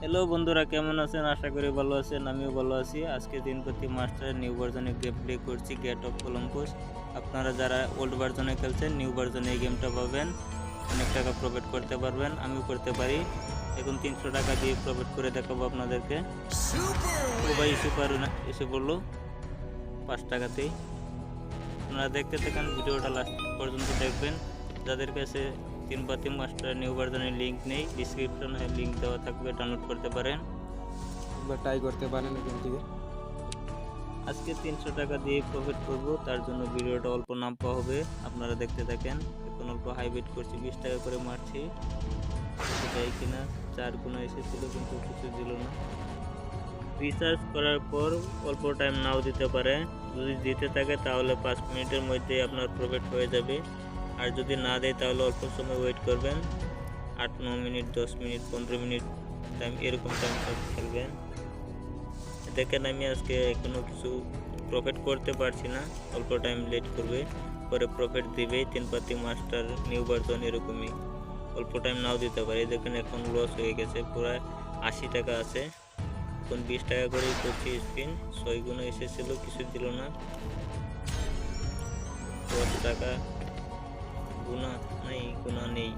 Hello বন্ধুরা, কেমন আছেন? আশা করি ভালো আছেন। আমিও ভালো আছি। আজকে দিনপতি মাস্টারের নিউ ভার্জনে গেম প্লে করছি, গেট অফ কলম্বাস। আপনারা যারা ওল্ড ভার্জনে খেলছেন, নিউ ভার্জনে এই গেমটা পাবেন, অনেক টাকা প্রফিট করতে পারবেন। আমিও করতে পারি। এখন 300 টাকা দিয়ে প্রফিট করে দেখাবো আপনাদেরকে। ও ভাই সুপার এসে বললো 5 টাকাতেই। আপনারা দেখতে থাকেন, ভিডিওটা লাস্ট পর্যন্ত দেখবেন। যাদের কাছে দিনপতি মাস্টার নিউ ভার্জনের লিঙ্ক নেই, ডিসক্রিপশনে লিঙ্ক দেওয়া থাকবে, ডাউনলোড করতে পারেন। একবার ট্রাই করতে পারেন এখান থেকে। আজকে 300 টাকা দিয়ে প্রফিট করব, তার জন্য ভিডিওটা অল্প নাম্পা হবে, আপনারা দেখতে থাকেন। এখন অল্প হাই বেট করছি, 20 টাকা করে মারছি, দেয় কিনা। 4 গুণা এসেছিল কিন্তু কিছু দিল না। রিচার্জ করার পর অল্প টাইম নাও দিতে পারে। যদি দিতে থাকে তাহলে 5 মিনিটের মধ্যে আপনার প্রফিট হয়ে যাবে। আর যদি না দেয় তাহলে অল্প সময় ওয়েট করবেন, 8-9 মিনিট, 10 মিনিট, 15 মিনিট টাইম, এরকম টাইম খেলবেন। দেখেন আমি আজকে এখনো কিছু প্রফিট করতে পারছি না, অল্প টাইম লেট করবে, পরে প্রফিট দিবেই। দিনপতি মাস্টার নিউ ভার্জন এরকমই, অল্প টাইম নাও দিতে পারে। দেখেন এখন লস হয়ে গেছে, প্রায় 80 টাকা আছে। এখন 20 টাকা করেই করছি স্পিন। 6 গুণা এসেছিল, কিছু দিল না। 10 টাকা গুণা নেই।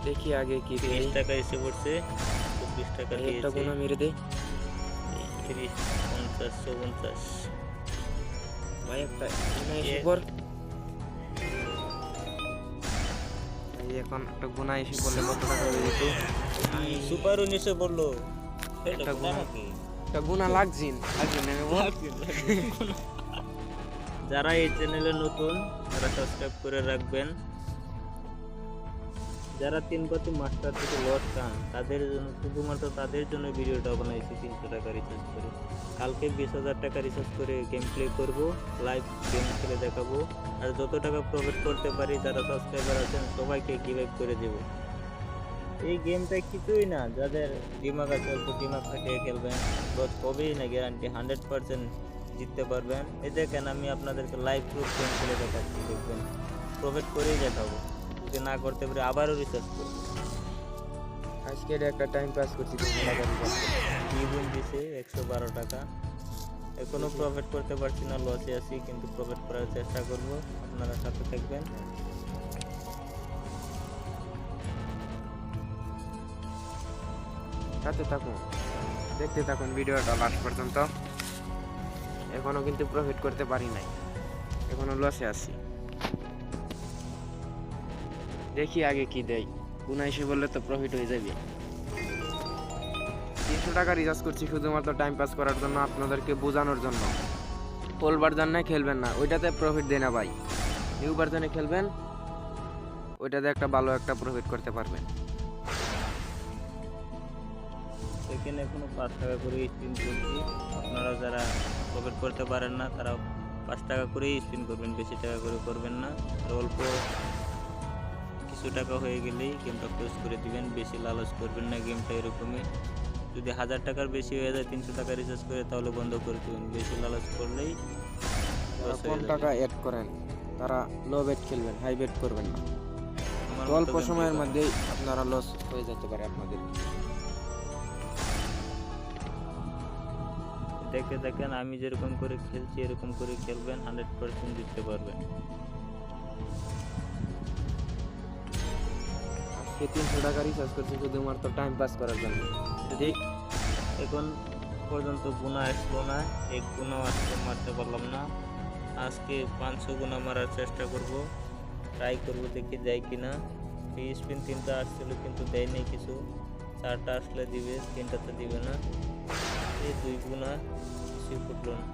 দেখি আগে কি 30 টাকা এসে পড়ছে, 24 টাকা একটা দিয়েছে। গোনা মেরে দে 30, 50, 50। ভাই, একটা গোনা এসে পর। ভাই এখন একটা গোনা এসে পড়লে কত টাকা হয়ে যেত? সুপার 19 বললো একটা গোনা লাগছিন নেমে বল। যারা এই চ্যানেলে নতুন তারা সাবস্ক্রাইব করে রাখবেন। যারা দিনপতি মাস্টার থেকে লস খান তাদের জন্য, শুধুমাত্র তাদের জন্য ভিডিওটা বানাইছি। 300 টাকা রিচার্জ করে, কালকে 20,000 টাকা রিচার্জ করে গেম প্লে করবো, লাইভ গেম খেলে দেখাবো। আর যত টাকা প্রফিট করতে পারি, যারা সাবস্ক্রাইবার আছেন সবাইকে গিভ করে দেবো। এই গেমটা কিছুই না, যাদের দিমাগ আছে অল্প দিমাগ খাটিয়ে খেলবেন, লস হবেই না গ্যারান্টি, 100% জিততে পারবেন। এই দেখেন আমি আপনাদেরকে লাইভ প্রুফ গেম খেলে দেখাচ্ছি, দেখবেন প্রফিট করেই দেখাবো। যদি না করতে পারি আবারও রিসার্চ করবো। আজকে একটা টাইম পাস করছি 200 টাকা রিচার্জ করে। ইভেন দিছে 112 টাকা। এখনো প্রফিট করতে পারছি না, লসে আছি, কিন্তু প্রফিট করার চেষ্টা করব। আপনারা সাথে থাকবেন। সাথে থাকুন, দেখতে থাকুন ভিডিওটা লাস্ট পর্যন্ত। এখনো কিন্তু প্রফিট করতে পারি নাই, এখনো লসে আছি। দেখি আগে কি দেয়। গুনা এসে বললে তো প্রফিট হয়ে যাবে। 300 টাকা রিচার্জ করছি শুধুমাত্র টাইম পাস করার জন্য, আপনাদেরকে বোঝানোর জন্য। ওল্ড ভার্জনে খেলবেন না, ওইটাতে প্রফিট দেয় না ভাই। নিউ ভার্জনে খেলবেন, ওইটাতে একটা ভালো একটা প্রফিট করতে পারবেন। এখানে এখনো 5 টাকা করে স্পিন করছি। আপনারা যারা প্রফিট করতে পারেন না তারা 5 টাকা করেই স্পিন করবেন, বেশি টাকা করে করবেন না। আর অল্প কিছু টাকা হয়ে গেলেই গেমটা ক্লোজ করে দিবেন, বেশি লালচ করবেন না। গেমটা এরকমই, যদি 1000 টাকার বেশি হয়ে যায় 300 টাকা রিচার্জ করে, তাহলে বন্ধ করে দেবেন। বেশি লালচ করলেই লস হয়ে কম যাবে। টাকা অ্যাড করেন, তারা লো বেট খেলবেন, হাই বেট করবেন না। আমার অল্প মতো সময়ের gameplay মধ্যেই আপনারা লস হয়ে যেতে পারে আপনাদের। দেখে দেখেন আমি যেরকম করে খেলছি এরকম করে খেলবেন, 100% জিততে পারবেন। আজকে 300 টাকা রিচার্জ করছি শুধুমাত্র টাইম পাস করার জন্য। যদি এখন পর্যন্ত গুণা আসলো না, এক গুণাও আজকে মারতে পারলাম না। আজকে 500 গুণা মারার চেষ্টা করব, ট্রাই করব, দেখি দেয় কিনা। এই স্পিন 3টা আসছিল কিন্তু দেয় নেই কিছু। 4টা আসলে দিবে, 3টাতে দিবে না। এই 2 গুণা কিছু ফুটলো না।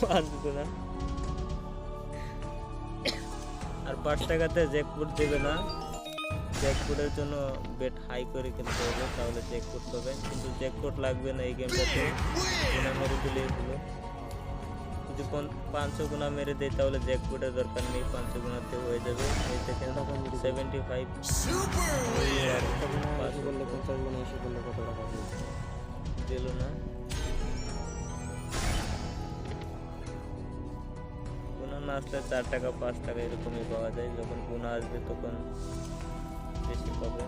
5 গুণা আর 5 টাকাতে জ্যাকপট দেবে না। জ্যাকপটের জন্য বেট হাই করে খেলতে হবে, তাহলে জ্যাকপট হবে, কিন্তু জ্যাকপট লাগবে না এই গেমটাতে। গুণা মেরে দিলেই হলো। যদি 500 গুণা মেরে দেয় তাহলে জ্যাকপটের দরকার নেই, 500 গুণাতে হয়ে যাবে। এই দেখেন 75 বললে 50 গুণে এসে বললে কত টাকা দিল না। গুণা না আসলে 4 টাকা 5 টাকা এরকমই পাওয়া যায়। যখন গুণা আসবে তখন বেশি পাবে।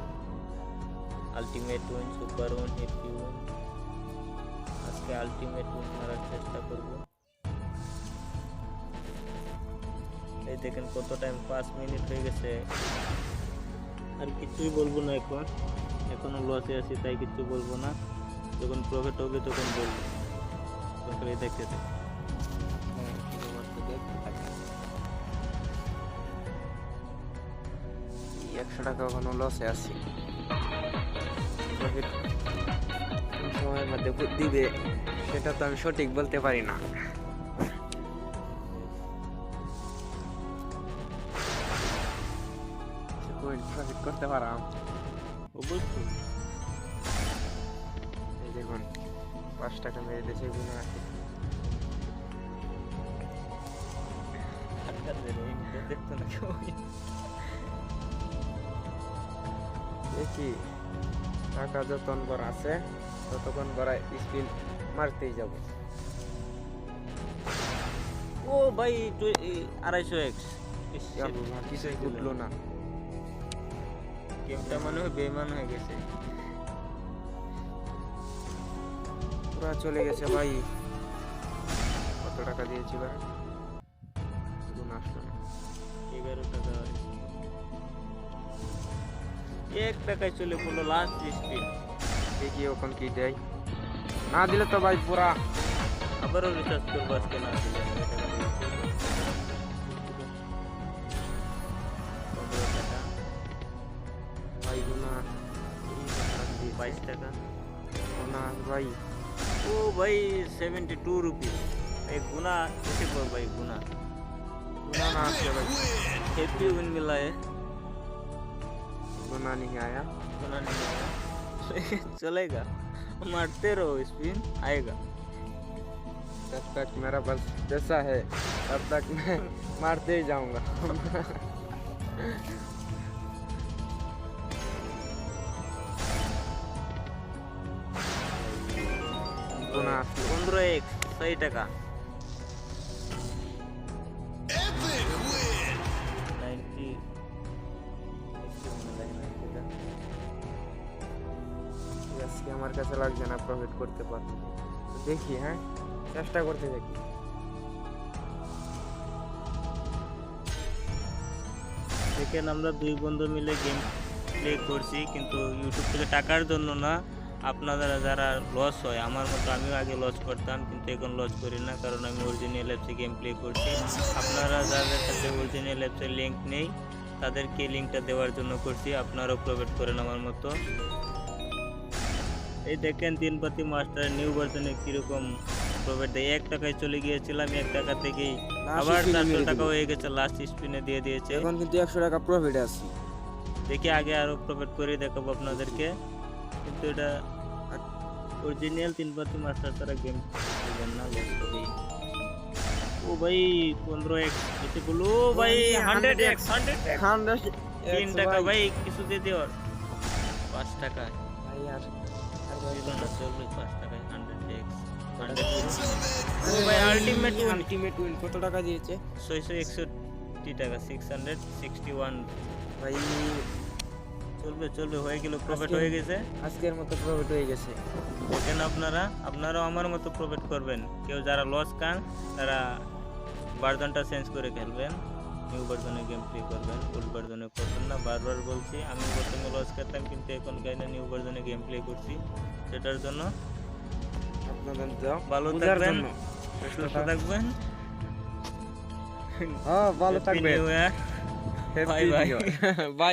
Ultimate win, super win, happy win. আজকে আলটিমেট উইন মারার চেষ্টা করব। এই দেখেন কত টাইম, 5 মিনিট হয়ে গেছে। আর কিছুই বলবো না, এখনো লসে আছি, তাই কিছু বলবো না। যখন প্রফিট হবে তখন বলবো। তারপরে দেখতে থাকি। শুধুমাত্র দেখতে থাকেন। 100 টাকা ওখানে লসে আছি। প্রফিট কোন সময়ের মধ্যে দিবে সেটা তো আমি সঠিক বলতে পারি না। প্রফিট করতে পারাম অবশ্যই। এই দেখুন 5 টাকা মেরে দেশে গুণে আছে। দেখতো না কেউ। দেখি টাকা যতক্ষণ বড় আছে ততক্ষণ বড় স্পিন মারতেই যাব। ও ভাই 250x কিছুই উঠলো না। গেমটা মনে হয় বেমান হয়ে গেছে। পুরা চলে গেছে ভাই। কত টাকা দিয়েছি ভাই? গুণ আসলো না। 11 টাকা। 1 টাকায় চলে পড়লো লাস্ট স্পিন। দেখি ওখান কি দেয়। না দিলে তো ভাই পুরা আবারও রিচার্জ করবো আজকে, না দিলে 15 টাকা, ভাই গুনা 22 টাকা। গুনা ভাই। ও ভাই 72 রুপিস। এই गुना कैसे पर भाई गुना गुना ना आया भाई। हैप्पी विन मिला है। गुना नहीं आया। गुना नहीं आया। चलेगा, मारते रहो, स्पिन आएगा। जब तक मेरा बस जैसा है तब तक मैं मारते ही जाऊंगा। गुना 15x, सही टका। 90 আজকে আমার কাছে লাগছে না প্রফিট করতে পারবো। দেখি, হ্যাঁ চেষ্টা করতে দেখি। দেখেন আমরা দুই বন্ধু মিলে গেম প্লে করছি, কিন্তু ইউটিউব থেকে টাকার জন্য না। আপনারা যারা লস হয়, আমার মতো আমিও আগে লস করতাম, কিন্তু এখন লস করি না, কারণ আমি অরিজিনাল অ্যাপসে গেম প্লে করছি। আপনারা যাদের কাছে অরিজিনাল অ্যাপসের লিঙ্ক নেই তাদেরকে লিঙ্কটা দেওয়ার জন্য করছি। আপনারাও প্রোভাইড করেন আমার মতো। এই দেখেন 3 পাতি মাস্টার নিউ ভার্সনে কীরকম প্রোভাইড দেয়। 1 টাকায় চলে গিয়েছিলাম, 1 টাকা থেকেই আবার 400 টাকা হয়ে গেছে, লাস্ট স্পিনে দিয়ে দিয়েছে। এখন কিন্তু 100 টাকা প্রফিট আছে। দেখি আগে আরো প্রোভাইড করে দেখাবো আপনাদেরকে, কিন্তু এটা অরিজিনাল 3 পাতি মাস্টার তারা গেম খেলবেন না, লস হবে। ও ভাই 15x এসে বলো। ও ভাই 100x 3 টাকা ভাই, কিছু দিয়ে দিও। 5 টাকা ভাই আর চলবে, 5 টাকায় 100x 100। ও ভাই আলটিমেট উইন কত টাকা দিয়েছে? 661 টাকা, 661। ভাই চলবে হয়ে গেল, প্রফিট হয়ে গেছে। আজকের মতো প্রফিট হয়ে গেছে। দেখেন আপনারাও আমার মতো প্রফিট করবেন। কেউ যারা লস খান তারা ভার্সনটা চেঞ্জ করে খেলবেন, নিউ ভার্সনে গেম প্লে করবেন, ওল্ড ভার্সনে করবেন না। বারবার বলছি, আমি প্রথমে লস খেতাম, কিন্তু এখন গাইনা নিউ ভার্সনে গেম প্লে করছি। সেটার জন্য আপনাদের ভালো থাকবেন, সুস্থ থাকবেন। ভালো থাকবেন। Bye bye.